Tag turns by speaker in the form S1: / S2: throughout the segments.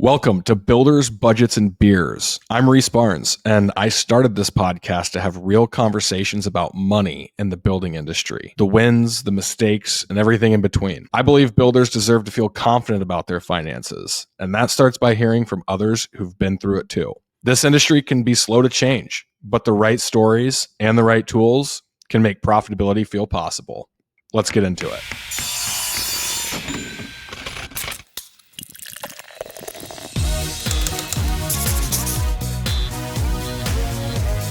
S1: Welcome to Builders, Budgets, and Beers. I'm Reece Barnes, and I started this podcast to have real conversations about money in the building industry, the wins, the mistakes, and everything in between. I believe builders deserve to feel confident about their finances, and that starts by hearing from others who've been through it too. This industry can be slow to change, but the right stories and the right tools can make profitability feel possible. Let's get into it.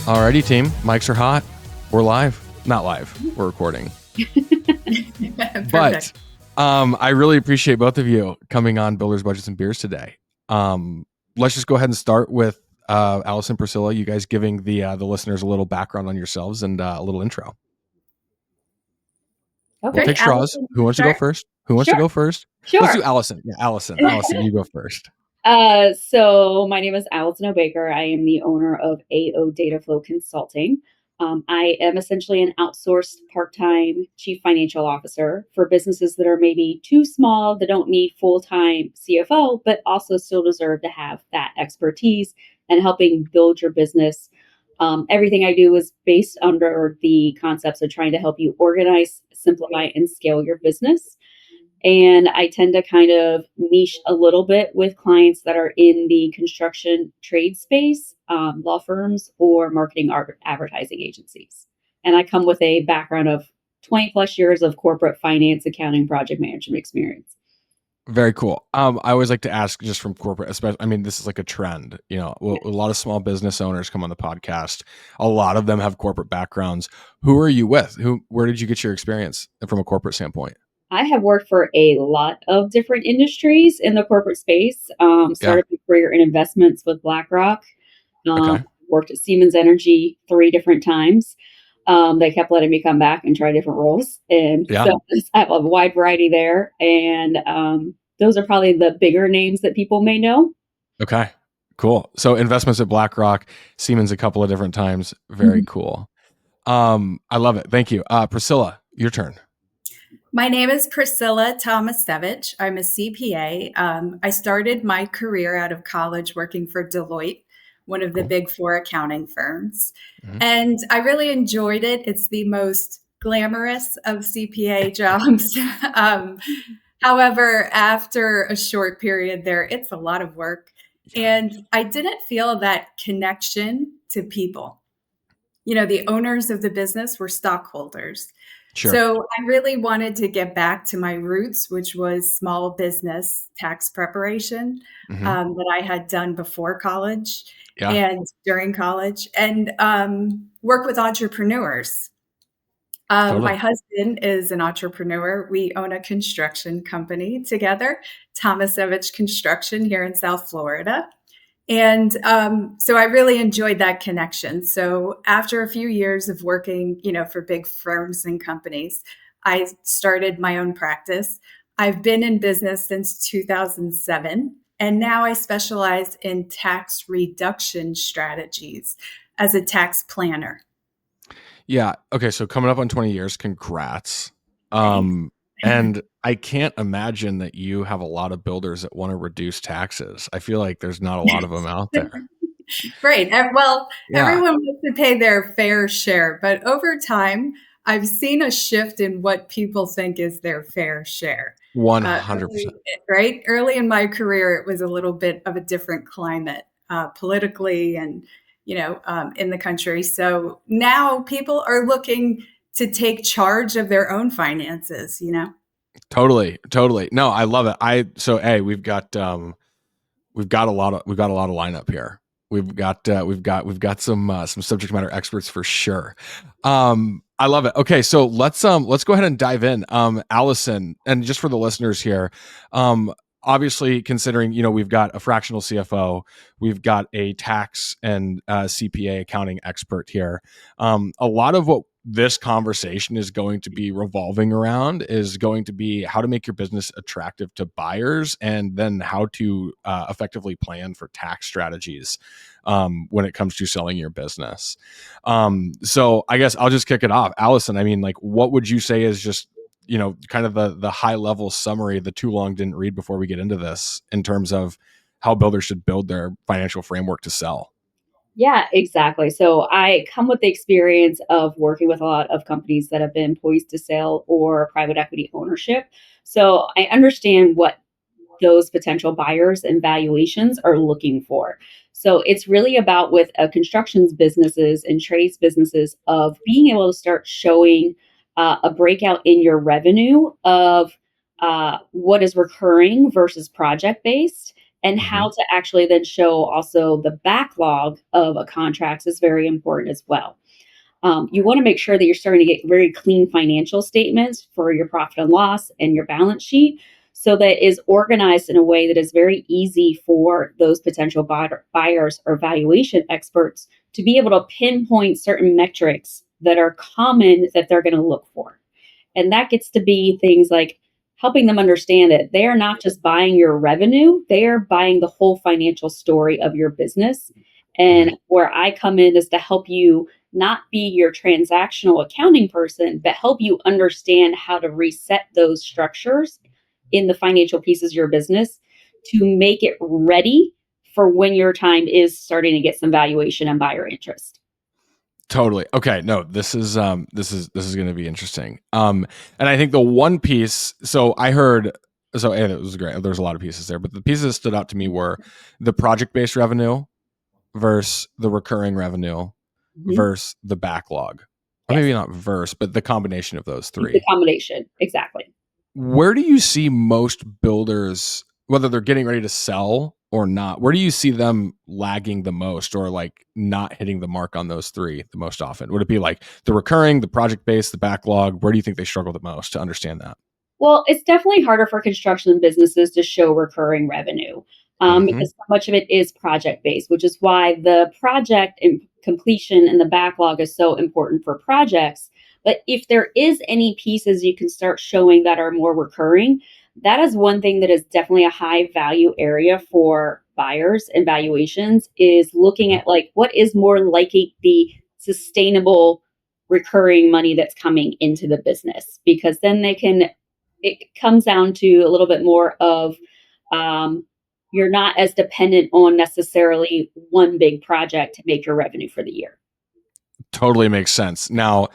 S1: Alrighty, team. Mics are hot. We're live. Not live. We're recording. But I really appreciate both of you coming on Builders, Budgets, and Beers today. Let's just go ahead and start with Allison, Priscilla, you guys giving the listeners a little background on yourselves and a little intro.
S2: Okay.
S1: We'll take straws.
S2: Allison,
S1: Who wants to go first? Who wants to go first?
S2: Sure.
S1: Let's do Allison. Yeah, Allison. Allison, you go first.
S2: So my name is Allison O'Baker. I am the owner of AO Dataflow Consulting. I am essentially an outsourced part-time chief financial officer for businesses that are maybe too small, that don't need full-time CFO, but also still deserve to have that expertise and helping build your business. Everything I do is based under the concepts of trying to help you organize, simplify, and scale your business. And I tend to kind of niche a little bit with clients that are in the construction trade space, law firms, or marketing advertising agencies. And I come with a background of 20 plus years of corporate finance, accounting, project management experience.
S1: Very cool. I always like to ask just from corporate, especially, I mean, this is like a trend, you know, a lot of small business owners come on the podcast. A lot of them have corporate backgrounds. Who are you with? Where did you get your experience from a corporate standpoint?
S2: I have worked for a lot of different industries in the corporate space. Started my career in investments with BlackRock. Worked at Siemens Energy 3 different times. They kept letting me come back and try different roles. And so I have a wide variety there. And those are probably the bigger names that people may know.
S1: Okay, cool. So investments at BlackRock, Siemens a couple of different times. Very cool. I love it. Thank you. Priscilla, your turn.
S3: My name is Priscilla Thomasevich. I'm a CPA. I started my career out of college working for Deloitte, one of the big 4 accounting firms. And I really enjoyed it. It's the most glamorous of CPA jobs. However, after a short period there, it's a lot of work. And I didn't feel that connection to people. You know, the owners of the business were stockholders.
S1: Sure.
S3: So I really wanted to get back to my roots, which was small business tax preparation that I had done before college and during college, and work with entrepreneurs. My husband is an entrepreneur. We own a construction company together, Thomasevich Construction here in South Florida. And so I really enjoyed that connection. So after a few years of working, for big firms and companies, I started my own practice. I've been in business since 2007, and now I specialize in tax reduction strategies as a tax planner.
S1: Yeah. Okay. So coming up on 20 years, congrats. And I can't imagine that you have a lot of builders that want to reduce taxes. I feel like there's not a lot of them out there.
S3: Right. Well, everyone wants to pay their fair share, but over time, I've seen a shift in what people think is their fair share.
S1: 100%.
S3: Right. Early in my career, it was a little bit of a different climate politically and, in the country. So now people are looking to take charge of their own finances, Totally.
S1: No, I love it. We've got a lot of lineup here. We've got some subject matter experts for sure. I love it. Okay. So let's go ahead and dive in. Allison, and just for the listeners here, obviously considering, we've got a fractional CFO, we've got a tax and CPA accounting expert here. A lot of what this conversation is going to be revolving around is going to be how to make your business attractive to buyers, and then how to effectively plan for tax strategies when it comes to selling your business. So I guess I'll just kick it off. Allison, I mean, like, what would you say is just, kind of the high level summary, the too long didn't read before we get into this, in terms of how builders should build their financial framework to sell.
S2: Yeah, exactly. So I come with the experience of working with a lot of companies that have been poised to sale or private equity ownership. So I understand what those potential buyers and valuations are looking for. So it's really about with a constructions businesses and trades businesses of being able to start showing a breakout in your revenue of what is recurring versus project based, and how to actually then show also the backlog of a contract is very important as well. You want to make sure that you're starting to get very clean financial statements for your profit and loss and your balance sheet, so that is organized in a way that is very easy for those potential buyers or valuation experts to be able to pinpoint certain metrics that are common that they're going to look for. And that gets to be things like helping them understand that they are not just buying your revenue, they are buying the whole financial story of your business. And where I come in is to help you not be your transactional accounting person, but help you understand how to reset those structures in the financial pieces of your business to make it ready for when your time is starting to get some valuation and buyer interest.
S1: Totally. Okay. No, this is going to be interesting. And I think the one piece, so I heard, so and it was great. There's a lot of pieces there, but the pieces that stood out to me were the project-based revenue versus the recurring revenue versus the backlog. Or maybe not verse, but the combination of those three.
S2: The combination, exactly.
S1: Where do you see most builders, whether they're getting ready to sell or not, where do you see them lagging the most, or like not hitting the mark on those three the most often? Would it be like the recurring, the project-based, the backlog? Where do you think they struggle the most to understand that?
S2: Well, it's definitely harder for construction businesses to show recurring revenue because so much of it is project based, which is why the project and completion and the backlog is so important for projects. But if there is any pieces you can start showing that are more recurring, that is one thing that is definitely a high value area for buyers and valuations, is looking at like what is more likely the sustainable recurring money that's coming into the business, because then it comes down to a little bit more of you're not as dependent on necessarily one big project to make your revenue for the year.
S1: Totally makes sense. Now,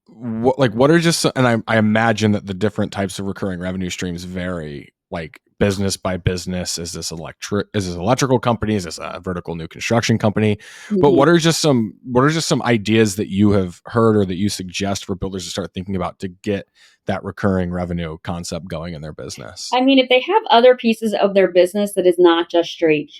S1: what are just, and I imagine that the different types of recurring revenue streams vary, like business by business. Is this electrical company? Is this a vertical new construction company? But what are just some ideas that you have heard or that you suggest for builders to start thinking about to get that recurring revenue concept going in their business?
S2: I mean, if they have other pieces of their business that is not just straight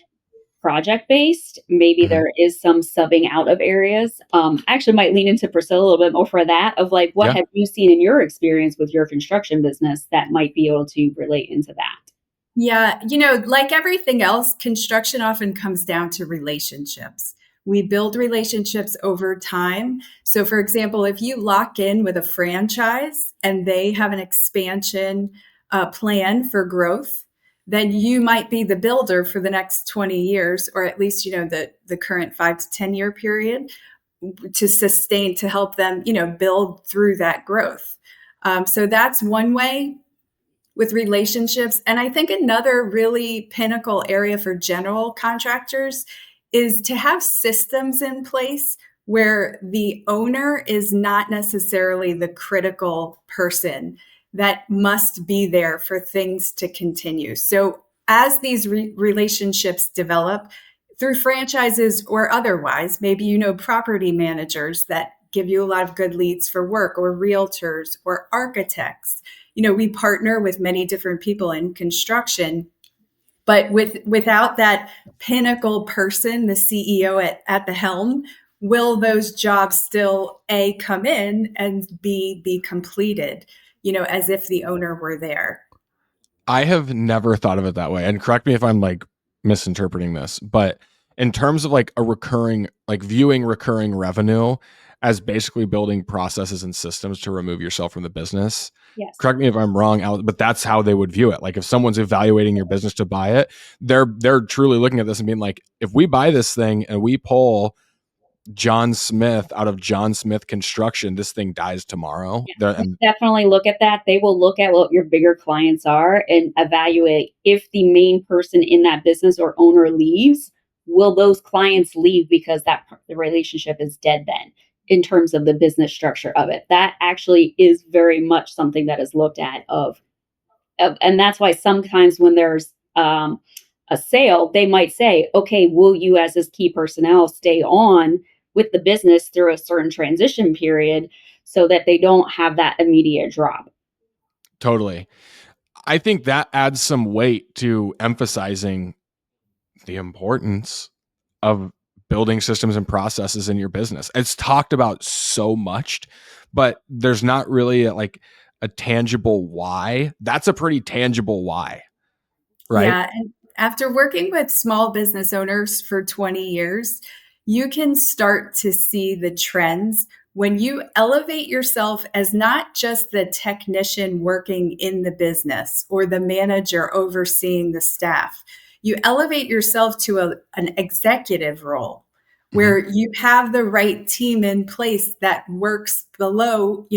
S2: project based, maybe there is some subbing out of areas. I actually might lean into Priscilla a little bit more for that, of like, what have you seen in your experience with your construction business that might be able to relate into that?
S3: Yeah, like everything else, construction often comes down to relationships. We build relationships over time. So, for example, if you lock in with a franchise and they have an expansion plan for growth, then you might be the builder for the next 20 years, or at least, the current 5 to 10 year period, to sustain, to help them, build through that growth. So that's one way with relationships. And I think another really pinnacle area for general contractors is to have systems in place where the owner is not necessarily the critical person that must be there for things to continue. So as these relationships develop through franchises or otherwise, maybe property managers that give you a lot of good leads for work, or realtors or architects. We partner with many different people in construction, but without that pinnacle person, the CEO at the helm, will those jobs still A, come in, and B, be completed, as if the owner were there?
S1: I have never thought of it that way. And correct me if I'm like misinterpreting this, but in terms of like a recurring, like viewing recurring revenue as basically building processes and systems to remove yourself from the business.
S2: Yes.
S1: Correct me if I'm wrong, but that's how they would view it. Like if someone's evaluating your business to buy it, they're truly looking at this and being like, if we buy this thing and we pull John Smith out of John Smith Construction, this thing dies tomorrow.
S2: Definitely look at that. They will look at what your bigger clients are and evaluate if the main person in that business or owner leaves, will those clients leave because the relationship is dead then in terms of the business structure of it. That actually is very much something that is looked at and that's why sometimes when there's a sale, they might say, okay, will you as this key personnel stay on with the business through a certain transition period so that they don't have that immediate drop?
S1: Totally. I think that adds some weight to emphasizing the importance of building systems and processes in your business. It's talked about so much, but there's not really a tangible why. That's a pretty tangible why, right?
S3: Yeah. And after working with small business owners for 20 years, you can start to see the trends when you elevate yourself as not just the technician working in the business or the manager overseeing the staff. You elevate yourself to an executive role where you have the right team in place that works below,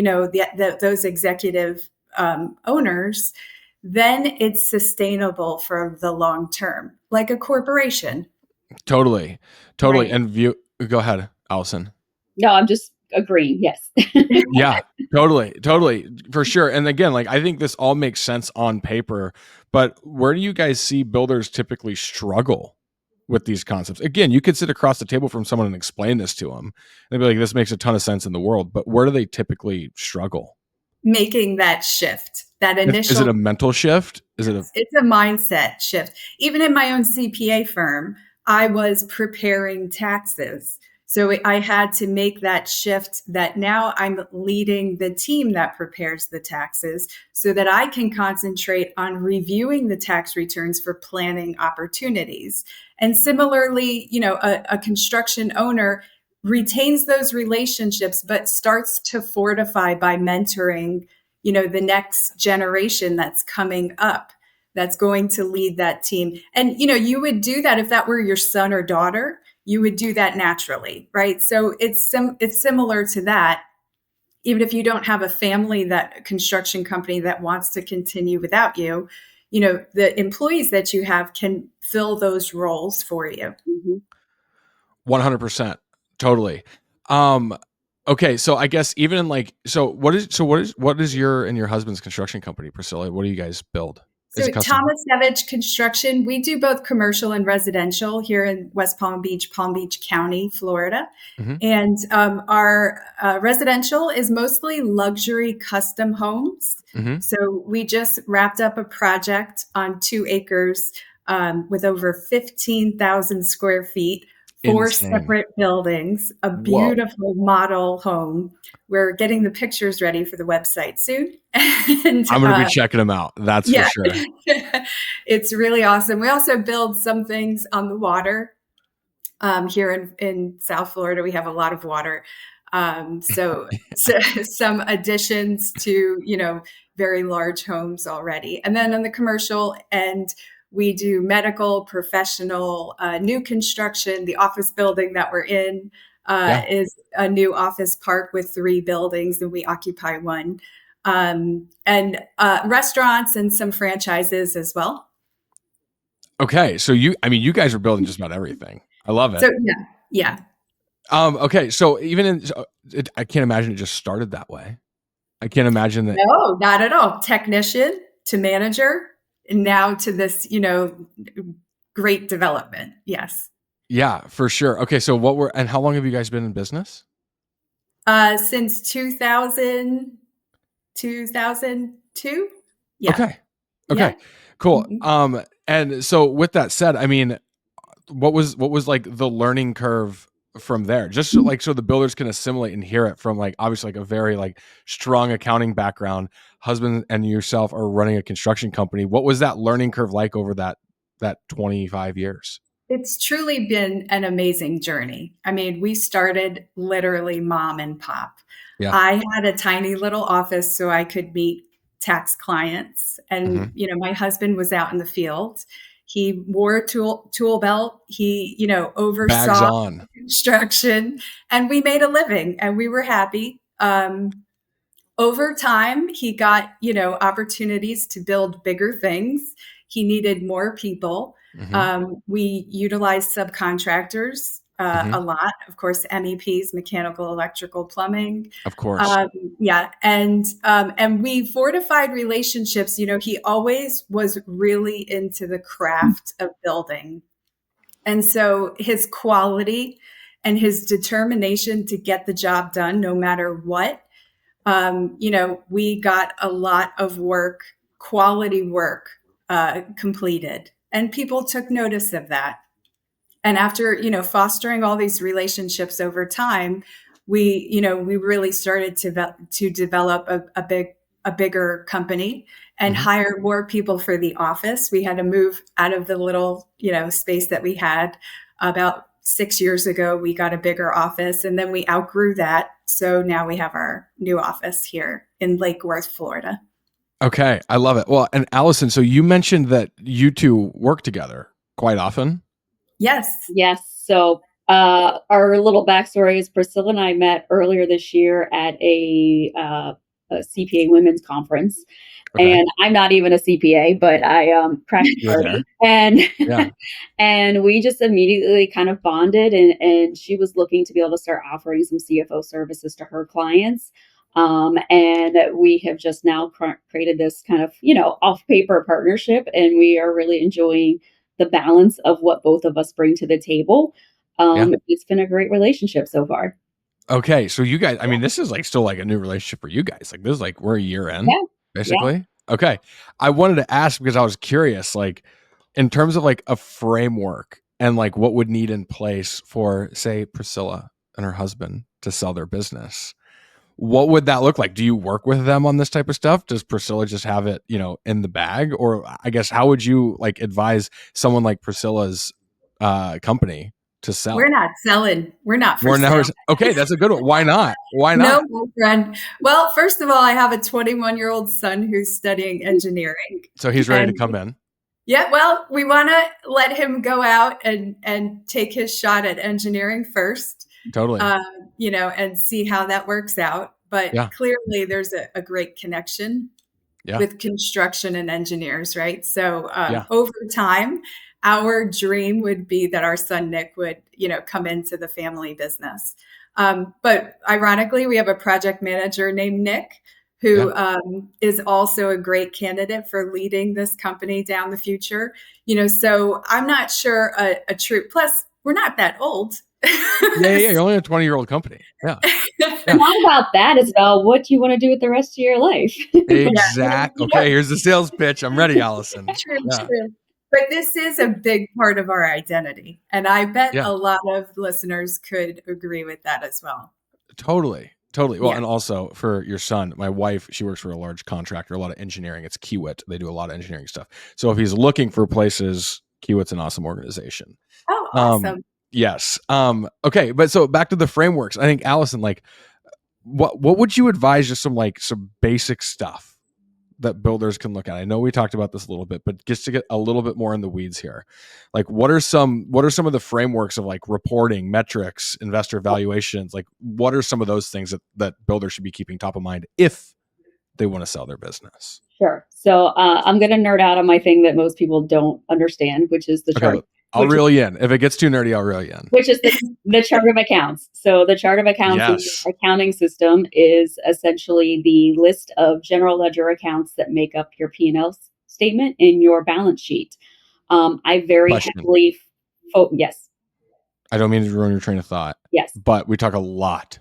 S3: those executive owners. Then it's sustainable for the long term, like a corporation.
S1: Totally.
S3: Right.
S1: And go ahead, Allison.
S2: No, I'm just agreeing. Yes.
S1: Yeah, totally, for sure. And again, I think this all makes sense on paper, but where do you guys see builders typically struggle with these concepts? Again, you could sit across the table from someone and explain this to them. They'd be like, this makes a ton of sense in the world, but where do they typically struggle?
S3: Making that shift, that initial.
S1: Is it a mental shift? It's
S3: a mindset shift. Even in my own CPA firm, I was preparing taxes. So I had to make that shift that now I'm leading the team that prepares the taxes so that I can concentrate on reviewing the tax returns for planning opportunities. And similarly, a construction owner retains those relationships, but starts to fortify by mentoring, the next generation that's coming up, that's going to lead that team. And, you would do that if that were your son or daughter. You would do that naturally, right? So it's similar to that. Even if you don't have a family, that construction company that wants to continue without you, the employees that you have can fill those roles for you.
S1: 100%. Totally. Okay. So I guess even in what is your and your husband's construction company, Priscilla? What do you guys build?
S3: So Thomasevich Construction, we do both commercial and residential here in West Palm Beach County, Florida. And our residential is mostly luxury custom homes. So we just wrapped up a project on 2 acres with over 15,000 square feet, 4 separate buildings, a beautiful model home. We're getting the pictures ready for the website soon. And
S1: I'm going to be checking them out. That's for sure.
S3: It's really awesome. We also build some things on the water. Here in South Florida, we have a lot of water. So some additions to, very large homes already. And then on the commercial end, we do medical, professional, new construction. The office building that we're in is a new office park with 3 buildings, and we occupy 1. And restaurants and some franchises as well.
S1: Okay. So you guys are building just about everything. I love it.
S3: So yeah.
S1: Okay. So I can't imagine it just started that way. I can't imagine that.
S3: No, not at all. Technician to manager, and now to this, great development. Yes.
S1: Yeah, for sure. Okay. So and how long have you guys been in business?
S3: Since 2002. Yeah.
S1: Okay. Yeah. Cool. And so with that said, what was the learning curve from there? Just so the builders can assimilate and hear it from obviously a very strong accounting background. Husband and yourself are running a construction company. What was that learning curve like over that 25 years?
S3: It's truly been an amazing journey. We started literally mom and pop. Yeah. I had a tiny little office so I could meet tax clients. And, my husband was out in the field. He wore a tool belt. He, oversaw.
S1: Bags on.
S3: construction, and we made a living and we were happy. Over time, he got, opportunities to build bigger things. He needed more people. We utilized subcontractors a lot, of course, MEPs, mechanical, electrical, plumbing.
S1: Of course.
S3: And we fortified relationships. He always was really into the craft of building. And so his quality and his determination to get the job done, no matter what, we got a lot of work, quality work, completed, and people took notice of that. And after, fostering all these relationships over time, we really started to develop a bigger company and hire more people for the office. We had to move out of the little, space that we had. About 6 years ago, we got a bigger office, and then we outgrew that. So now we have our new office here in Lake Worth, Florida.
S1: Okay. I love it. Well, and Allison, so you mentioned that you two work together quite often.
S3: Yes.
S2: So our little backstory is Priscilla and I met earlier this year at a CPA women's conference. Okay. And I'm not even a CPA, but I practiced and we just immediately kind of bonded, and she was looking to be able to start offering some CFO services to her clients. And we have just now created this kind of, off paper partnership, and we are really enjoying the balance of what both of us bring to the table. It's been a great relationship so far.
S1: Okay. So you guys, I mean, this is still a new relationship for you guys. This is we're a year in, basically. Yeah. Okay. I wanted to ask because I was curious, in terms of a framework and what would need in place for, say, Priscilla and her husband to sell their business. What would that look like? Do you work with them on this type of stuff? Does Priscilla just have it, in the bag? Or I guess, how would you advise someone like Priscilla's company to sell?
S3: We're not selling. We're not for sale.
S1: Okay, that's a good one. Why not? Why not?
S3: No, my friend. Well, first of all, I have a 21-year-old son who's studying engineering.
S1: So he's ready to come in.
S3: Yeah, well, we want to let him go out and take his shot at engineering first.
S1: Totally.
S3: And see how that works out. But clearly there's a great connection with construction and engineers, right? So over time, our dream would be that our son, Nick, would, come into the family business. But ironically, we have a project manager named Nick who is also a great candidate for leading this company down the future. So I'm not sure a true, plus we're not that old.
S1: You're only a 20-year-old company. Yeah.
S2: Not about that. It's about what you want to do with the rest of your life.
S1: Exactly. Okay, here's the sales pitch. I'm ready, Allison.
S3: True. But this is a big part of our identity. And I bet a lot of listeners could agree with that as well.
S1: Totally. Well, and also for your son, my wife, she works for a large contractor, a lot of engineering. It's Kiewit. They do a lot of engineering stuff. So if he's looking for places, Kiewit's an awesome organization.
S3: Oh, awesome.
S1: Yes. Okay. But so back to the frameworks, I think, Allison, what would you advise, just some basic stuff that builders can look at? I know we talked about this a little bit, but just to get a little bit more in the weeds here, what are some of the frameworks of reporting, metrics, investor valuations? What are some of those things that builders should be keeping top of mind if they want to sell their business?
S2: Sure. So I'm going to nerd out on my thing that most people don't understand, which is the chart.
S1: I'll reel you in. If it gets too nerdy, I'll reel you in.
S2: Which is the chart of accounts. So the chart of accounts in the accounting system is essentially the list of general ledger accounts that make up your P&L statement in your balance sheet. I very heavily... yes.
S1: I don't mean to ruin your train of thought.
S2: Yes.
S1: But we talk a lot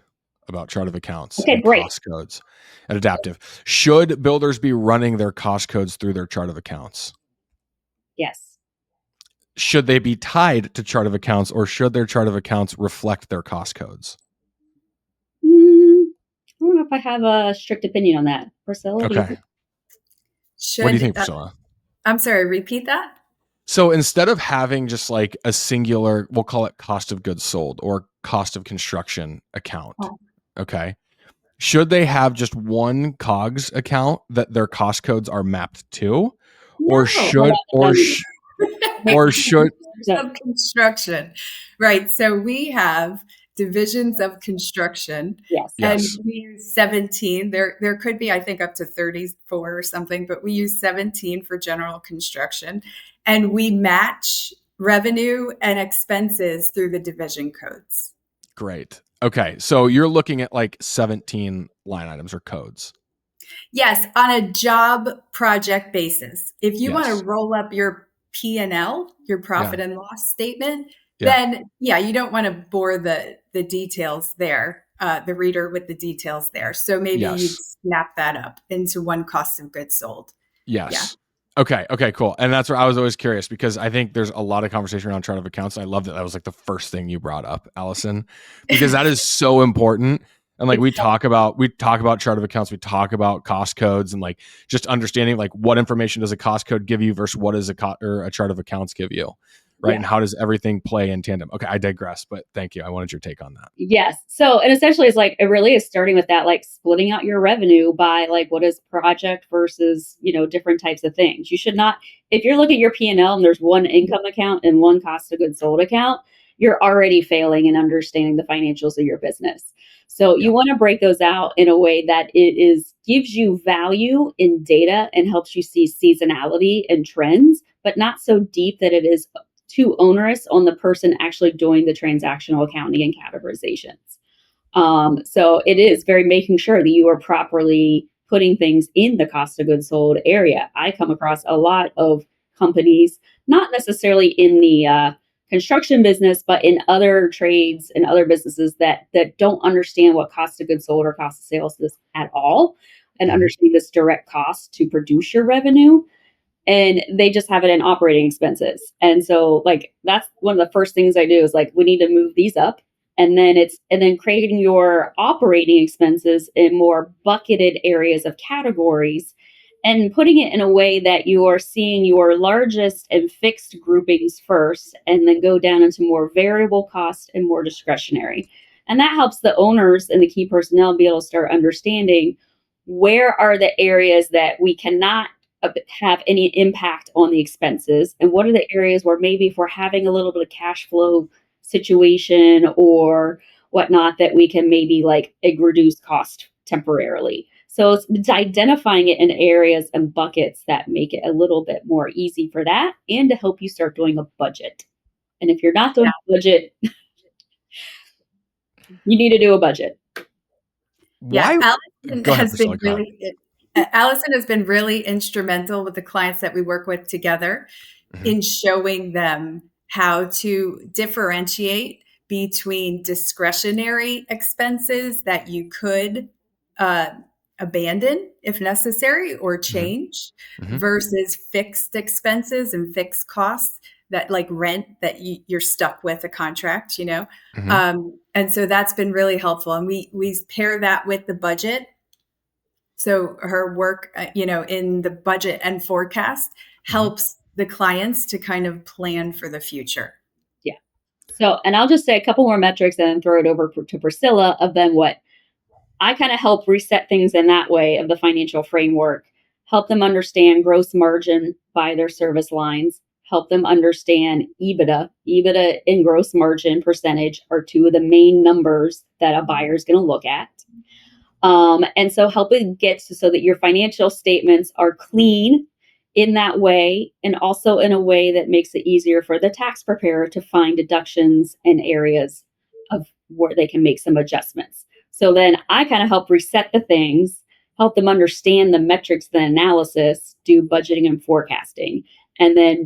S1: about chart of accounts
S2: and
S1: cost codes and adaptive. Should builders be running their cost codes through their chart of accounts?
S2: Yes.
S1: Should they be tied to chart of accounts, or should their chart of accounts reflect their cost codes?
S2: I don't know if I have a strict opinion on that. Priscilla?
S1: Okay. What do you think, Priscilla?
S3: I'm sorry, repeat that?
S1: So instead of having just a singular, we'll call it cost of goods sold or cost of construction account, okay, should they have just one COGS account that their cost codes are mapped to? Or should Or should
S3: of construction, right? So we have divisions of construction, and we use 17. There could be, I think, up to 34 or something, but we use 17 for general construction, and we match revenue and expenses through the division codes.
S1: Great. Okay, so you're looking at like 17 line items or codes.
S3: Yes, on a job project basis. If you want to roll up your P&L, your profit and loss statement, then you don't want to bore the details there, the reader with the details there. So maybe you snap that up into one cost of goods sold.
S1: Yes. Yeah. Okay, cool. And that's where I was always curious, because I think there's a lot of conversation around chart of accounts. And I love that was like the first thing you brought up, Allison, because that is so important. And like we talk about chart of accounts, we talk about cost codes, and like just understanding like what information does a cost code give you versus what does a chart of accounts give you, right? Yeah. And how does everything play in tandem? Okay, I digress, but thank you. I wanted your take on that.
S2: Yes. So, and essentially it's like, it really is starting with that, like splitting out your revenue by like what is project versus, different types of things. You should not, if you're looking at your P&L and there's one income account and one cost of goods sold account, you're already failing in understanding the financials of your business. So you want to break those out in a way that gives you value in data and helps you see seasonality and trends, but not so deep that it is too onerous on the person actually doing the transactional accounting and categorizations. So it is very making sure that you are properly putting things in the cost of goods sold area. I come across a lot of companies, not necessarily in the construction business, but in other trades and other businesses that don't understand what cost of goods sold or cost of sales is at all, and understand this direct cost to produce your revenue. And they just have it in operating expenses. And so like, that's one of the first things I do is like, we need to move these up. And then creating your operating expenses in more bucketed areas of categories, and putting it in a way that you are seeing your largest and fixed groupings first, and then go down into more variable cost and more discretionary. And that helps the owners and the key personnel be able to start understanding where are the areas that we cannot have any impact on the expenses, and what are the areas where maybe if we're having a little bit of cash flow situation or whatnot, that we can maybe like reduce cost temporarily. So it's identifying it in areas and buckets that make it a little bit more easy for that, and to help you start doing a budget. And if you're not doing a budget, you need to do a budget.
S3: Allison has been really instrumental with the clients that we work with together in showing them how to differentiate between discretionary expenses that you could abandon if necessary or change versus fixed expenses and fixed costs that like rent that you're stuck with a contract, and so that's been really helpful. And we pair that with the budget. So her work, in the budget and forecast helps the clients to kind of plan for the future.
S2: Yeah. So, and I'll just say a couple more metrics and then throw it over to Priscilla of then what I kind of help reset things in that way of the financial framework, help them understand gross margin by their service lines, help them understand EBITDA. EBITDA and gross margin percentage are two of the main numbers that a buyer is going to look at. And so helping get so that your financial statements are clean in that way, and also in a way that makes it easier for the tax preparer to find deductions and areas of where they can make some adjustments. So then I kind of help reset the things, help them understand the metrics, the analysis, do budgeting and forecasting, and then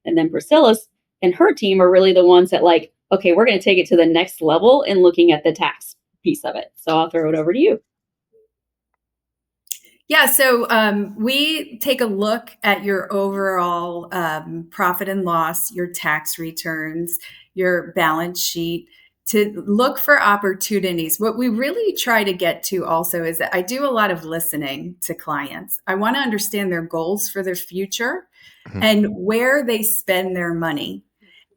S2: and then Priscilla's and her team are really the ones that like, okay, we're going to take it to the next level in looking at the tax piece of it. So I'll throw it over to you.
S3: Yeah, so we take a look at your overall profit and loss, your tax returns, your balance sheet, to look for opportunities. What we really try to get to also is that I do a lot of listening to clients. I want to understand their goals for their future and where they spend their money.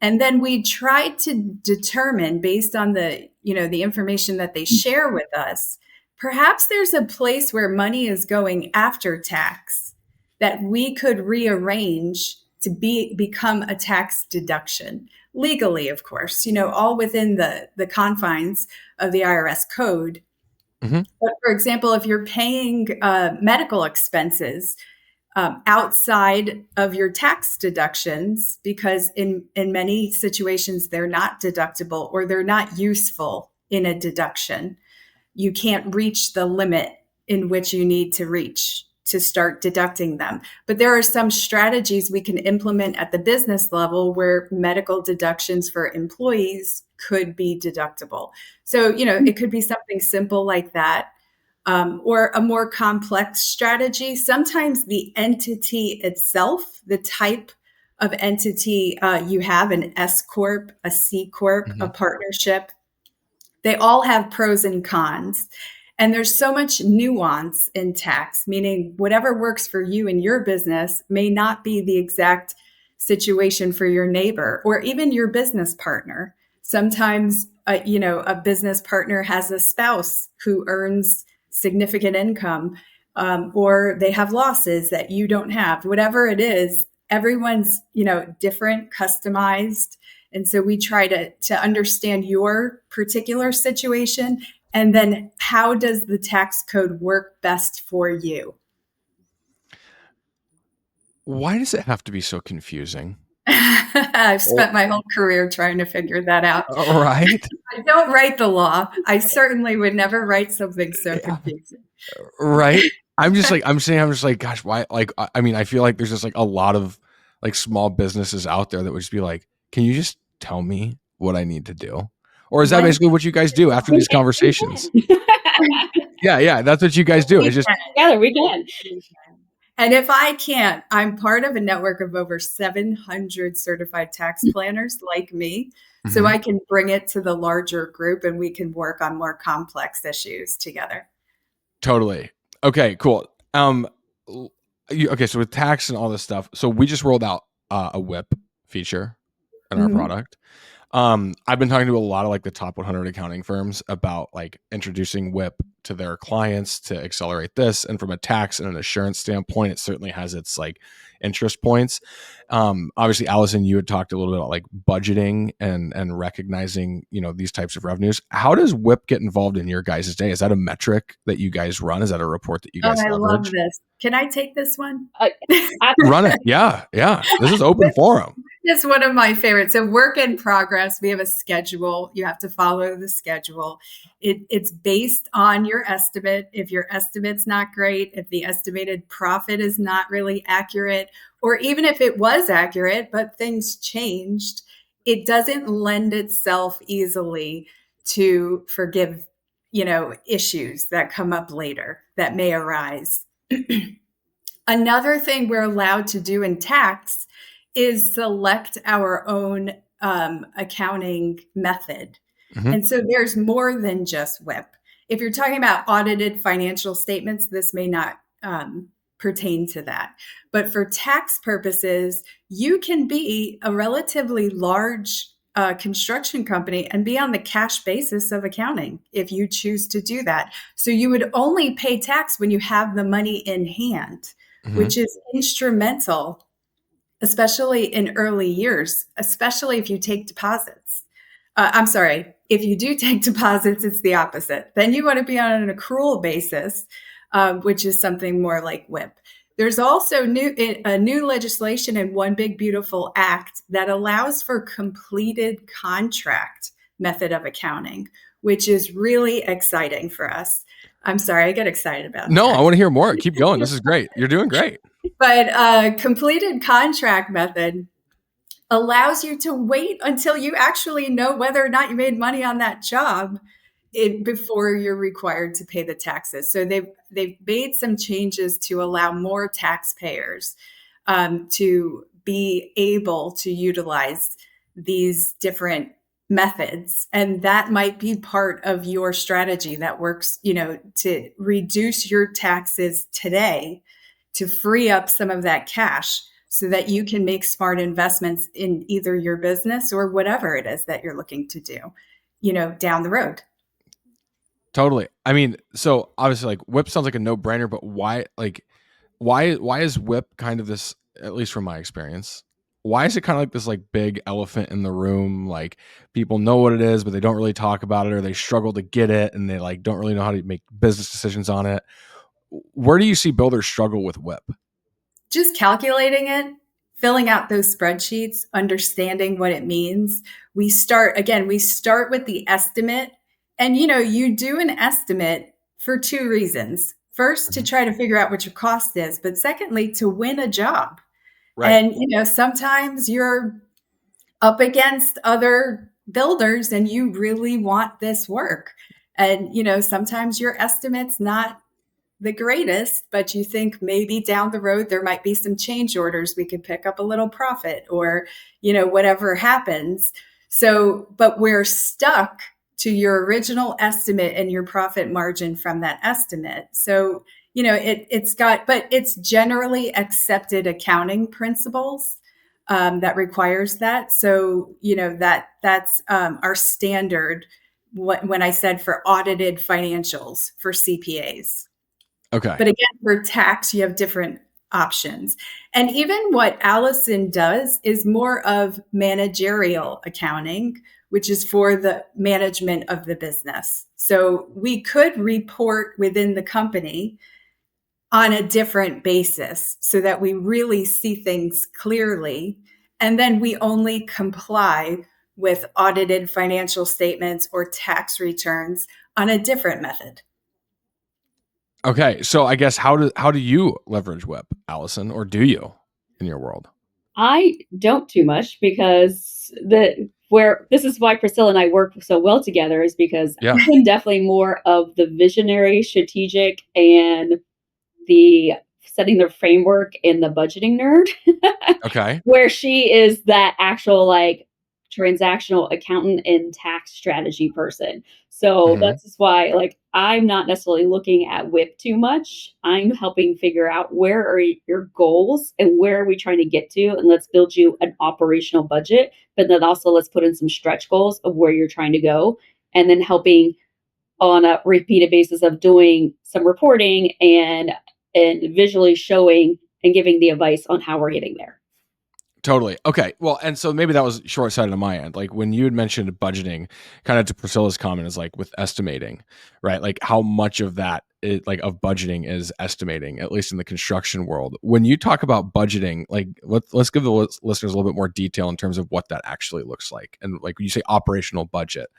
S3: And then we try to determine, based on the information that they share with us, perhaps there's a place where money is going after tax that we could rearrange to become a tax deduction legally, of course, all within the confines of the IRS code.
S1: Mm-hmm.
S3: But for example, if you're paying medical expenses outside of your tax deductions, because in many situations they're not deductible or they're not useful in a deduction, you can't reach the limit in which you need to reach to start deducting them. But there are some strategies we can implement at the business level where medical deductions for employees could be deductible. So, it could be something simple like that, or a more complex strategy. Sometimes the entity itself, the type of entity you have, an S Corp, a C Corp, a partnership, they all have pros and cons. And there's so much nuance in tax, meaning whatever works for you and your business may not be the exact situation for your neighbor or even your business partner. Sometimes, a business partner has a spouse who earns significant income, or they have losses that you don't have. Whatever it is, everyone's, different, customized. And so we try to understand your particular situation, and then how does the tax code work best for you?
S1: Why does it have to be so confusing?
S3: I've spent my whole career trying to figure that out.
S1: Right?
S3: I don't write the law. I certainly would never write something so confusing.
S1: Right? I'm just like, gosh, why? Like, I mean, I feel like there's just like a lot of like small businesses out there that would just be like, can you just tell me what I need to do? Or is that basically what you guys do after these conversations? Yeah, that's what you guys do. It's just
S2: together we can.
S3: And if I can't, I'm part of a network of over 700 certified tax planners like me. So I can bring it to the larger group and we can work on more complex issues together.
S1: Totally. Okay, cool. Okay, so with tax and all this stuff, so we just rolled out a WIP feature in our product. I've been talking to a lot of like the top 100 accounting firms about like introducing WIP to their clients to accelerate this. And from a tax and an assurance standpoint, it certainly has its like interest points. Obviously, Allison, you had talked a little bit about like budgeting and recognizing, these types of revenues. How does WIP get involved in your guys' day? Is that a metric that you guys run? Is that a report that you guys leverage?
S3: I love this. Can I take this one?
S1: Run it. Yeah. This is open forum.
S3: It's one of my favorites. So work in progress. We have a schedule. You have to follow the schedule. It's based on your estimate. If your estimate's not great, if the estimated profit is not really accurate, or even if it was accurate, but things changed, it doesn't lend itself easily to forgive, issues that come up later that may arise. Another thing we're allowed to do in tax is select our own accounting method. And so there's more than just WIP. If you're talking about audited financial statements, this may not pertain to that. But for tax purposes, you can be a relatively large construction company and be on the cash basis of accounting if you choose to do that. So you would only pay tax when you have the money in hand, which is instrumental, especially in early years, especially if you take deposits. If you do take deposits, it's the opposite. Then you want to be on an accrual basis, which is something more like WIP. There's also new legislation in One Big Beautiful Act that allows for completed contract method of accounting, which is really exciting for us. I'm sorry, I get excited about
S1: No,
S3: that.
S1: I want to hear more. Keep going. This is great. You're doing great.
S3: But completed contract method allows you to wait until you actually know whether or not you made money on that job before you're required to pay the taxes. So they've made some changes to allow more taxpayers to be able to utilize these different methods. And that might be part of your strategy that works, to reduce your taxes today, to free up some of that cash so that you can make smart investments in either your business or whatever it is that you're looking to do, down the road.
S1: Totally. I mean, so obviously like WIP sounds like a no-brainer, but why is WIP kind of this, at least from my experience, why is it kind of like this like big elephant in the room? Like people know what it is, but they don't really talk about it, or they struggle to get it, and they like don't really know how to make business decisions on it. Where do you see builders struggle with WIP?
S3: Just calculating it, filling out those spreadsheets, understanding what it means. We start with the estimate. And, you do an estimate for two reasons. First, to try to figure out what your cost is, but secondly, to win a job.
S1: Right.
S3: And, sometimes you're up against other builders and you really want this work. And, sometimes your estimate's not the greatest, but you think maybe down the road there might be some change orders, we could pick up a little profit, or whatever happens. So but we're stuck to your original estimate and your profit margin from that estimate. So it's generally accepted accounting principles that requires that. So that's our standard when I said for audited financials for CPAs.
S1: Okay.
S3: But again, for tax, you have different options. And even what Allison does is more of managerial accounting, which is for the management of the business. So we could report within the company on a different basis so that we really see things clearly. And then we only comply with audited financial statements or tax returns on a different method.
S1: Okay, so I guess how do you leverage WIP, Allison, or do you in your world?
S2: I don't too much, because this is why Priscilla and I work so well together, is because I'm definitely more of the visionary, strategic, and the setting the framework and the budgeting nerd.
S1: Okay.
S2: Where she is that actual like transactional accountant and tax strategy person. So that's just why like I'm not necessarily looking at WIP too much. I'm helping figure out where are your goals and where are we trying to get to, and let's build you an operational budget, but then also let's put in some stretch goals of where you're trying to go, and then helping on a repeated basis of doing some reporting and visually showing and giving the advice on how we're getting there.
S1: Totally. Okay. Well, and so maybe that was short-sighted on my end. Like when you had mentioned budgeting, kind of to Priscilla's comment, is like with estimating, right? Like how much of that is like of budgeting is estimating, at least in the construction world. When you talk about budgeting, like let's give the listeners a little bit more detail in terms of what that actually looks like. And like when you say operational budget,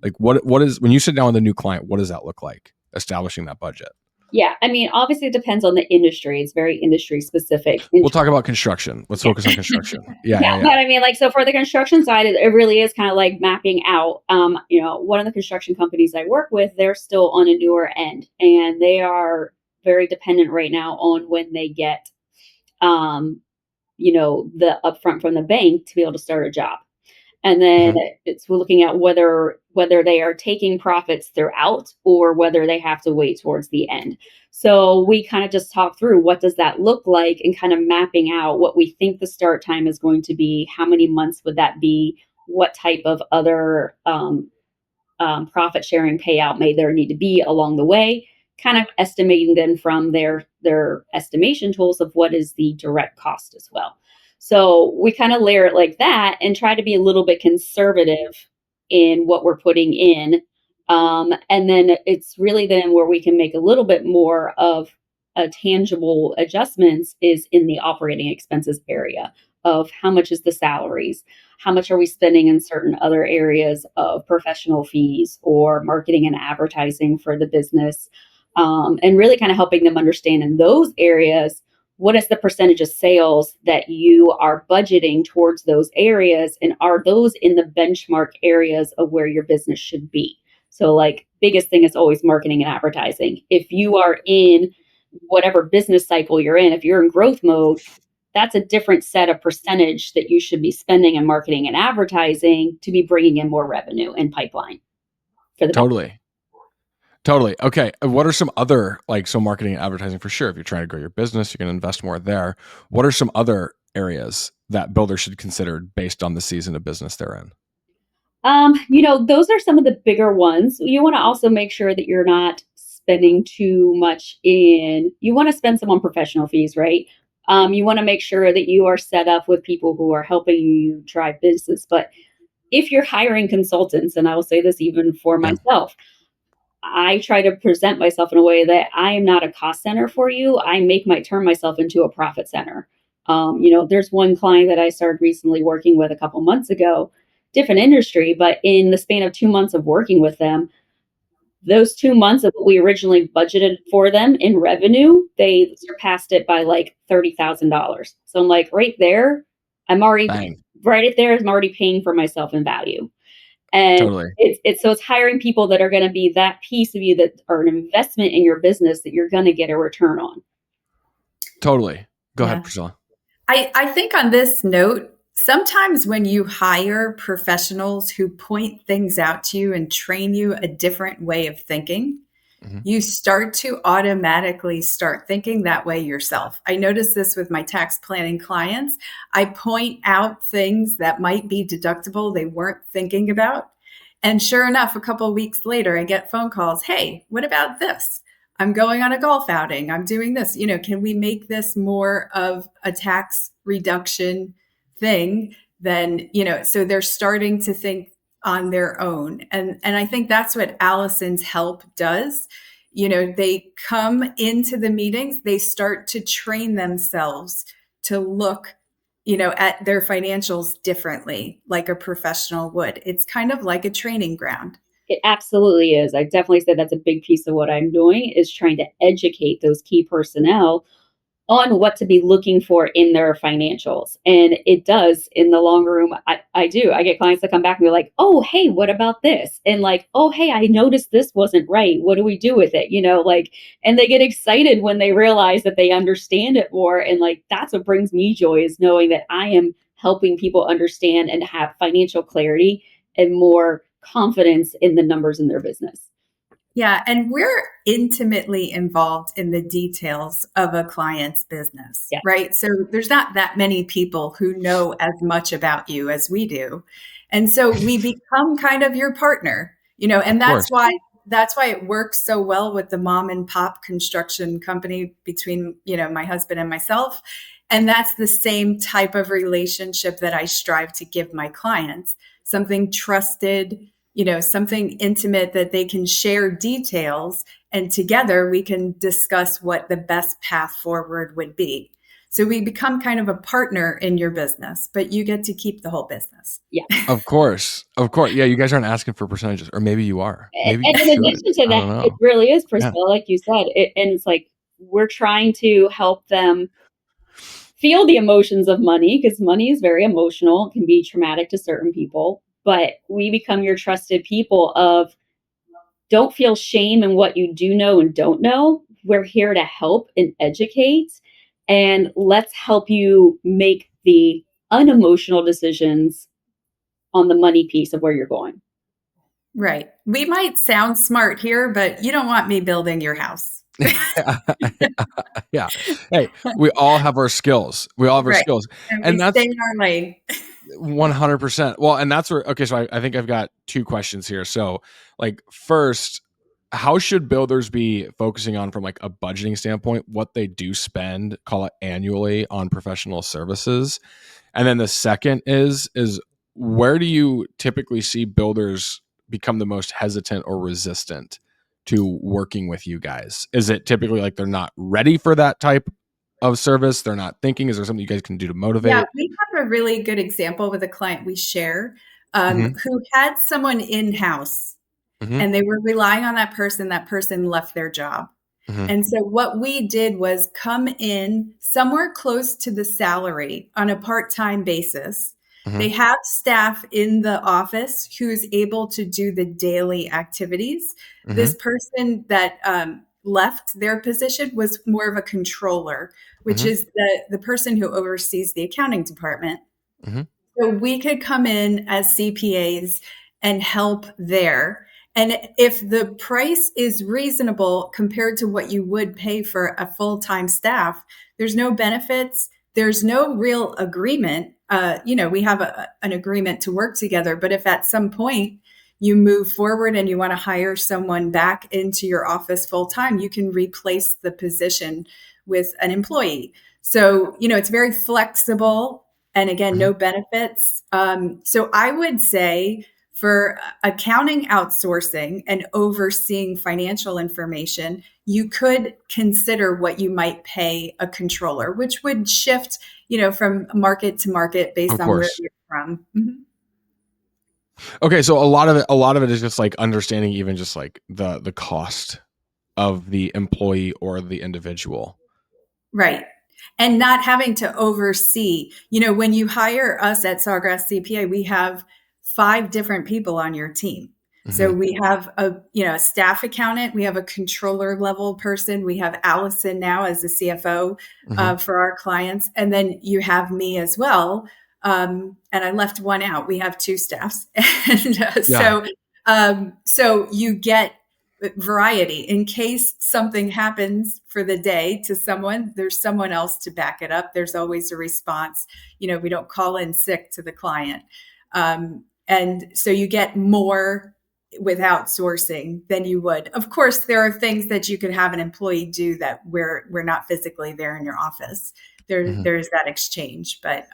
S1: like what is, when you sit down with a new client, what does that look like, establishing that budget?
S2: Yeah, I mean, obviously it depends on the industry. It's very industry specific.
S1: We'll talk about construction. Let's focus on construction. Yeah.
S2: But I mean, like, so for the construction side, it really is kind of like mapping out. One of the construction companies I work with, they're still on a newer end, and they are very dependent right now on when they get, the upfront from the bank to be able to start a job. And then we're looking at whether they are taking profits throughout or whether they have to wait towards the end. So we kind of just talk through what does that look like, and kind of mapping out what we think the start time is going to be, how many months would that be, what type of other profit sharing payout may there need to be along the way, kind of estimating then from their estimation tools of what is the direct cost as well. So we kind of layer it like that and try to be a little bit conservative in what we're putting in. And then it's really then where we can make a little bit more of a tangible adjustments is in the operating expenses area of how much is the salaries, how much are we spending in certain other areas of professional fees or marketing and advertising for the business, and really kind of helping them understand in those areas what is the percentage of sales that you are budgeting towards those areas, and are those in the benchmark areas of where your business should be. So like biggest thing is always marketing and advertising. If you are in whatever business cycle you're in, if you're in growth mode, that's a different set of percentage that you should be spending in marketing and advertising to be bringing in more revenue and pipeline for the
S1: Totally. Okay. What are some other, like, so marketing and advertising for sure. If you're trying to grow your business, you're going to invest more there. What are some other areas that builders should consider based on the season of business they're in?
S2: Those are some of the bigger ones. You want to also make sure that you're not spending too much you want to spend some on professional fees, right? You want to make sure that you are set up with people who are helping you drive business. But if you're hiring consultants, and I will say this even for myself, I try to present myself in a way that I am not a cost center for you. Turn myself into a profit center. There's one client that I started recently working with a couple months ago, different industry, but in the span of 2 months of working with them, those 2 months of what we originally budgeted for them in revenue, they surpassed it by like $30,000. So I'm like, right there, I'm already paying for myself in value. And
S1: Totally.
S2: it's hiring people that are going to be that piece of you that are an investment in your business that you're going to get a return on.
S1: Totally. Go ahead, Priscilla.
S3: I think on this note, sometimes when you hire professionals who point things out to you and train you a different way of thinking, you start to automatically start thinking that way yourself. I notice this with my tax planning clients. I point out things that might be deductible they weren't thinking about. And sure enough, a couple of weeks later, I get phone calls. Hey, what about this? I'm going on a golf outing. I'm doing this. Can we make this more of a tax reduction thing than, so they're starting to think on their own. And I think that's what Allison's help does. They come into the meetings, they start to train themselves to look, at their financials differently, like a professional would. It's kind of like a training ground.
S2: It absolutely is. I definitely say that's a big piece of what I'm doing is trying to educate those key personnel on what to be looking for in their financials. And it does in the longer room. I get clients that come back and be like, oh, hey, what about this? And like, oh, hey, I noticed this wasn't right. What do we do with it? And they get excited when they realize that they understand it more. And like, that's what brings me joy is knowing that I am helping people understand and have financial clarity and more confidence in the numbers in their business.
S3: Yeah. And we're intimately involved in the details of a client's business, right? So there's not that many people who know as much about you as we do. And so we become kind of your partner, and that's why it works so well with the mom and pop construction company between, my husband and myself. And that's the same type of relationship that I strive to give my clients, something trusted, something intimate that they can share details, and together we can discuss what the best path forward would be. So we become kind of a partner in your business, but you get to keep the whole business.
S2: Yeah.
S1: Of course. Yeah, you guys aren't asking for percentages, or maybe you are. Maybe
S2: and in addition to that, it really is, Priscilla, like you said. And it's like we're trying to help them feel the emotions of money because money is very emotional. It can be traumatic to certain people. But we become your trusted people of don't feel shame in what you do know and don't know. We're here to help and educate, and let's help you make the unemotional decisions on the money piece of where you're going.
S3: Right. We might sound smart here, but you don't want me building your house.
S1: Yeah. Hey, we all have our skills.
S3: And that's stay in our lane.
S1: 100%. Well, and that's where, okay. So I think I've got two questions here. So like first, how should builders be focusing on from like a budgeting standpoint, what they do spend, call it annually on professional services? And then the second is where do you typically see builders become the most hesitant or resistant to working with you guys? Is it typically like they're not ready for that type of service? They're not thinking? Is there something you guys can do to motivate?
S3: Yeah, we have a really good example with a client we share who had someone in-house and they were relying on that person. That person left their job. And so what we did was come in somewhere close to the salary on a part-time basis. They have staff in the office who's able to do the daily activities. This person that left their position was more of a controller, which is the person who oversees the accounting department. So we could come in as CPAs and help there. And if the price is reasonable compared to what you would pay for a full-time staff, there's no benefits. There's no real agreement. We have an agreement to work together. But if at some point you move forward and you want to hire someone back into your office full-time, you can replace the position with an employee. So, it's very flexible, and again, no benefits. So I would say for accounting outsourcing and overseeing financial information, you could consider what you might pay a controller, which would shift, from market to market based on where you're from. Mm-hmm.
S1: Okay, so a lot of it is just like understanding even just like the cost of the employee or the individual.
S3: Right. And not having to oversee, when you hire us at Sawgrass CPA, we have 5 different people on your team. Mm-hmm. So we have a staff accountant, we have a controller level person, we have Allison now as the CFO for our clients, and then you have me as well. And I left one out. We have 2 staffs, and so you get variety in case something happens for the day to someone. There's someone else to back it up. There's always a response. We don't call in sick to the client, and so you get more with outsourcing than you would. Of course, there are things that you could have an employee do that we're not physically there in your office. There's that exchange, but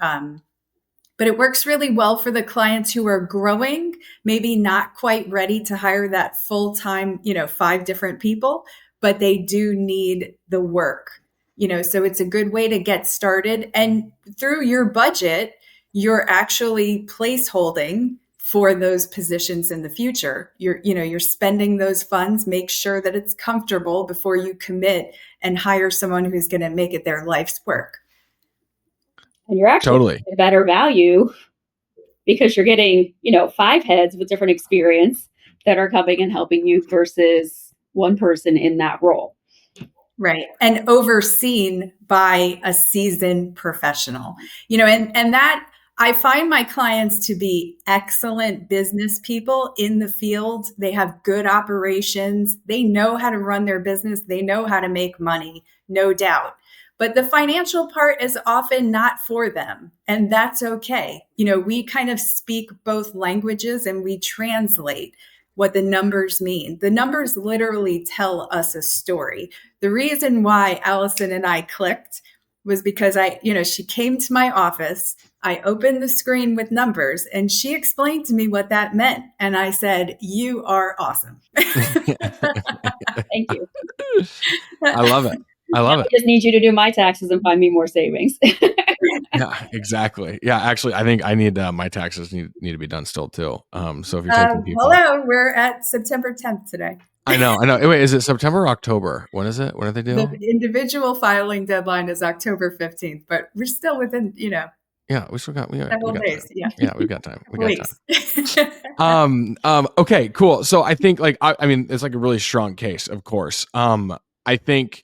S3: it works really well for the clients who are growing, maybe not quite ready to hire that full-time, 5 different people, but they do need the work, so it's a good way to get started. And through your budget, you're actually placeholding for those positions in the future. You're spending those funds. Make sure that it's comfortable before you commit and hire someone who's going to make it their life's work.
S2: And you're actually getting a better value because you're getting, 5 heads with different experience that are coming and helping you versus one person in that role.
S3: Right. And overseen by a seasoned professional, and that I find my clients to be excellent business people in the field. They have good operations. They know how to run their business. They know how to make money, no doubt. But the financial part is often not for them. And that's okay. We kind of speak both languages and we translate what the numbers mean. The numbers literally tell us a story. The reason why Allison and I clicked was because she came to my office, I opened the screen with numbers, and she explained to me what that meant. And I said, "You are awesome."
S2: Thank you.
S1: I love it. I
S2: just need you to do my taxes and find me more savings.
S1: Yeah, exactly. Yeah, actually, I think I need my taxes need to be done still too. So if you're taking people,
S3: hello, we're at September 10th today.
S1: I know. Wait, is it September or October? When is it? When are they due?
S3: The individual filing deadline is October 15th, but we're still within,
S1: Yeah, we still got
S3: several days.
S1: Time. Yeah, we've got time. We got time. Okay, cool. So I think it's like a really strong case, of course. I think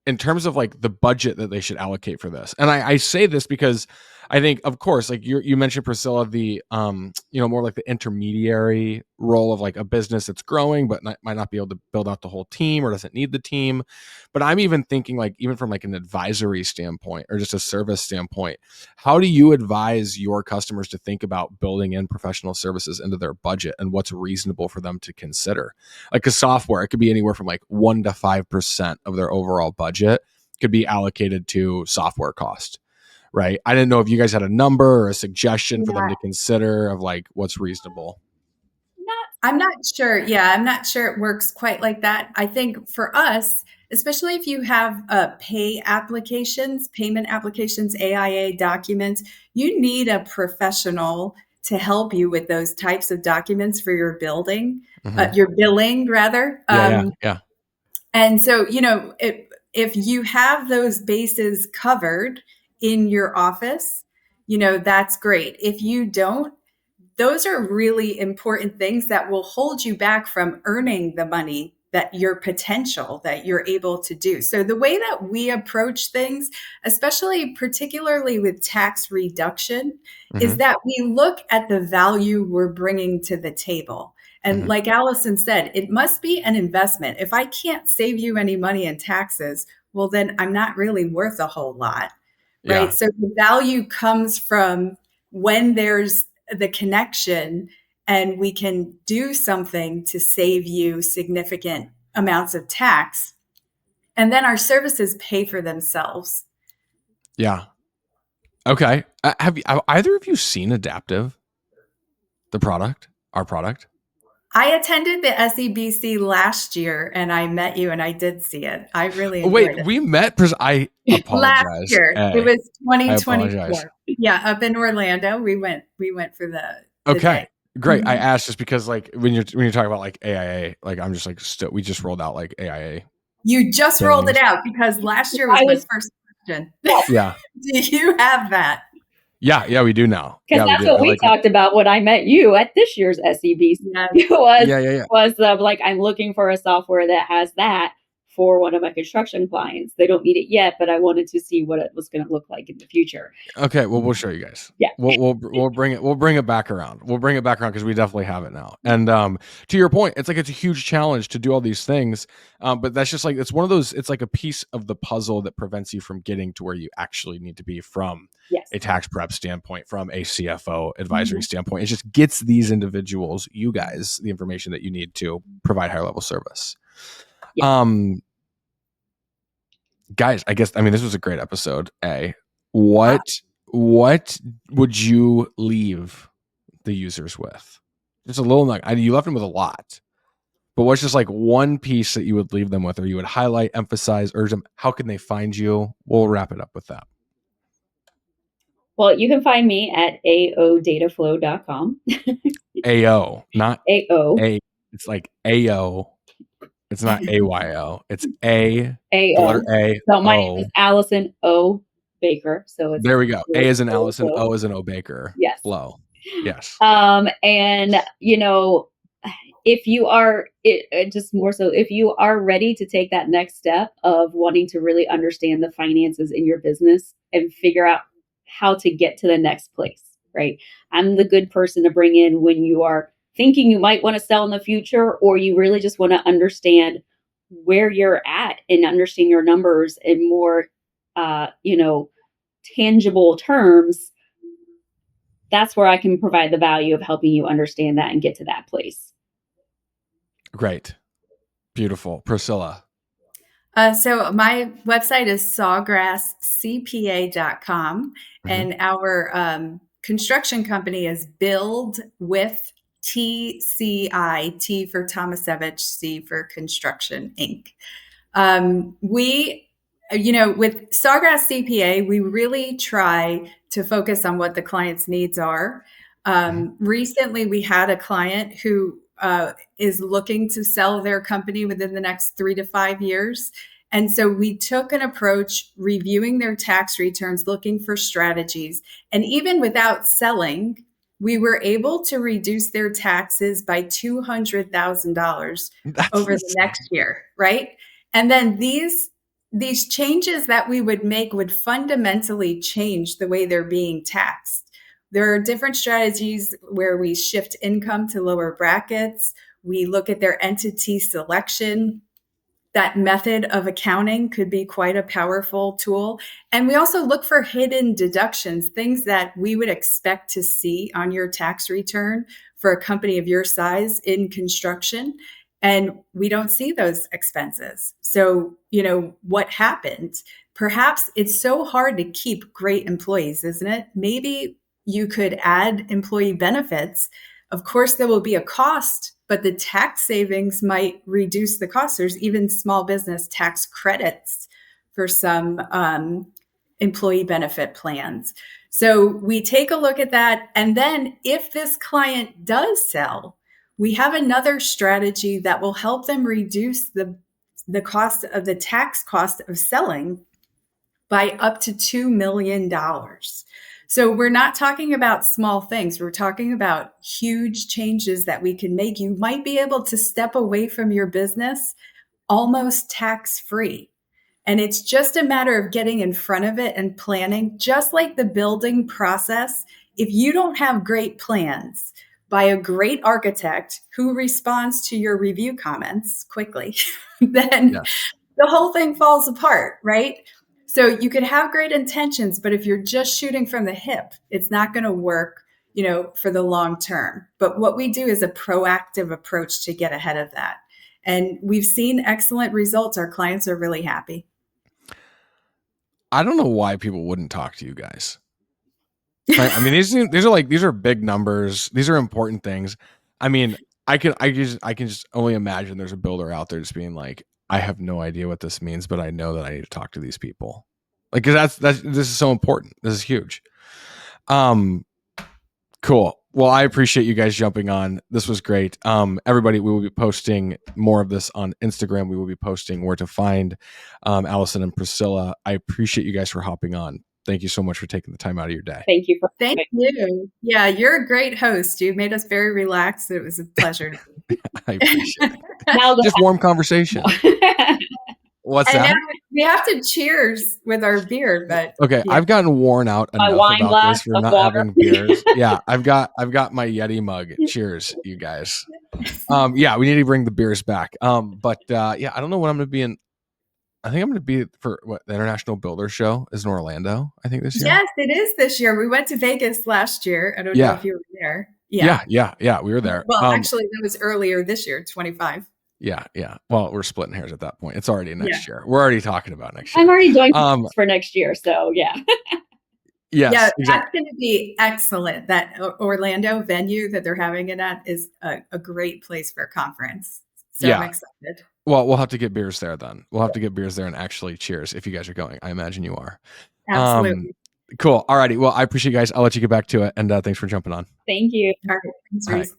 S1: in terms of like the budget that they should allocate for this, and I say this because I think, of course, like you mentioned, Priscilla, the more like the intermediary role of like a business that's growing but might not be able to build out the whole team or doesn't need the team. But I'm even thinking like even from like an advisory standpoint or just a service standpoint, how do you advise your customers to think about building in professional services into their budget and what's reasonable for them to consider? Like a software, it could be anywhere from like 1% to 5% of their overall budget could be allocated to software cost. Right. I didn't know if you guys had a number or a suggestion for them to consider of like what's reasonable.
S3: I'm not sure. Yeah, I'm not sure it works quite like that. I think for us, especially if you have payment applications, AIA documents, you need a professional to help you with those types of documents for your billing rather.
S1: Yeah.
S3: And so, if you have those bases covered in your office, that's great. If you don't, those are really important things that will hold you back from earning the money that your potential that you're able to do. So the way that we approach things, particularly with tax reduction, is that we look at the value we're bringing to the table. And like Allison said, it must be an investment. If I can't save you any money in taxes, well, then I'm not really worth a whole lot. Right. Yeah. So the value comes from when there's the connection and we can do something to save you significant amounts of tax. And then our services pay for themselves.
S1: Yeah. Okay. Have either of you seen Adaptive, our product?
S3: I attended the SEBC last year and I met you and I did see it. I really enjoyed
S1: Wait,
S3: it.
S1: we met. I apologize.
S3: Last year. It was
S1: I apologize.
S3: 2024. Yeah, up in Orlando. We went for the
S1: Okay.
S3: day.
S1: Great. I asked just because like when you're talking about like AIA, like I'm just like we just rolled out like AIA.
S3: You just rolled it out because last year was my first question.
S1: Yeah.
S3: Do you have that?
S1: Yeah, we do now.
S2: Because that's what we talked about when I met you at this year's SEBC. Was like, I'm looking for a software that has that for one of my construction clients. They don't need it yet, but I wanted to see what it was going to look like in the future.
S1: Okay, well, we'll show you guys.
S2: Yeah,
S1: we'll bring it back around. We'll bring it back around because we definitely have it now. And to your point, it's a huge challenge to do all these things. But that's just like it's one of those. It's like a piece of the puzzle that prevents you from getting to where you actually need to be from a tax prep standpoint, from a CFO advisory standpoint. It just gets these individuals, you guys, the information that you need to provide higher level service. Yeah. Guys, this was a great episode. What would you leave the users with? Just a little you left them with a lot, but what's just like one piece that you would leave them with, or you would highlight, emphasize, urge them? How can they find you? We'll wrap it up with that.
S2: Well, you can find me at aodataflow.com.
S1: AO, not
S2: AO.
S1: It's like AO. It's not AYO. It's A.
S2: AO.
S1: A.
S2: So my name is Allison O. Baker. So it's
S1: there we go. A as in Allison, O as in O Baker.
S2: Yes.
S1: Flow. Yes.
S2: And if you are if you are ready to take that next step of wanting to really understand the finances in your business and figure out how to get to the next place, right? I'm the good person to bring in when you are thinking you might want to sell in the future, or you really just want to understand where you're at and understand your numbers in more, tangible terms. That's where I can provide the value of helping you understand that and get to that place.
S1: Great. Beautiful. Priscilla.
S3: So my website is sawgrasscpa.com and our construction company is Build with TCI, T for Thomasevich, C for Construction Inc. With Sawgrass CPA, we really try to focus on what the client's needs are. Recently, we had a client who is looking to sell their company within the next 3 to 5 years. And so we took an approach reviewing their tax returns, looking for strategies. And even without selling, we were able to reduce their taxes by $200,000 over the next year, right? And then these changes that we would make would fundamentally change the way they're being taxed. There are different strategies where we shift income to lower brackets. We look at their entity selection. That method of accounting could be quite a powerful tool. And we also look for hidden deductions, things that we would expect to see on your tax return for a company of your size in construction. And we don't see those expenses. So, what happened? Perhaps it's so hard to keep great employees, isn't it? Maybe you could add employee benefits. Of course, there will be a cost, but the tax savings might reduce the cost. There's even small business tax credits for some employee benefit plans. So we take a look at that. And then if this client does sell, we have another strategy that will help them reduce the cost of the tax cost of selling by up to $2 million. So we're not talking about small things. We're talking about huge changes that we can make. You might be able to step away from your business almost tax-free. And it's just a matter of getting in front of it and planning, just like the building process. If you don't have great plans by a great architect who responds to your review comments quickly, then the whole thing falls apart, right? So you could have great intentions, but if you're just shooting from the hip, it's not going to work, for the long term. But what we do is a proactive approach to get ahead of that. And we've seen excellent results. Our clients are really happy.
S1: I don't know why people wouldn't talk to you guys. I mean, these are big numbers. These are important things. I mean, I can just only imagine there's a builder out there just being like, I have no idea what this means, but I know that I need to talk to these people. Like, cause this is so important. This is huge. Cool. Well, I appreciate you guys jumping on. This was great. Everybody, we will be posting more of this on Instagram. We will be posting where to find Allison and Priscilla. I appreciate you guys for hopping on. Thank you so much for taking the time out of your day.
S2: Thank you.
S3: Thank you. Yeah, you're a great host. You made us very relaxed. It was a pleasure.
S1: I appreciate it. Just warm conversation. What's that?
S3: We have to cheers with our beer, but
S1: okay, yeah. I've gotten worn out enough about this for not having beers. Yeah, I've got my Yeti mug. Cheers, you guys. Yeah, we need to bring the beers back. But yeah, I don't know when I'm going to be in. I think I'm going to be for what the International Builder Show is in Orlando. I think this year.
S3: Yes, it is this year. We went to Vegas last year. I don't know if you were there.
S1: Yeah, we were there.
S3: Well, actually, that was earlier this year, 25.
S1: Yeah. Well, we're splitting hairs at that point. It's already next year. We're already talking about next year.
S2: I'm already doing for next year, so yeah.
S1: Yes,
S3: yeah,
S1: exactly.
S3: That's going to be excellent. That Orlando venue that they're having it at is a great place for a conference. So I'm excited.
S1: Well, we'll have to get beers there then. We'll have to get beers there and actually cheers if you guys are going. I imagine you are.
S3: Absolutely.
S1: Cool. All righty. Well, I appreciate you guys. I'll let you get back to it. And thanks for jumping on.
S2: Thank you.
S3: All right. Thanks, Reece.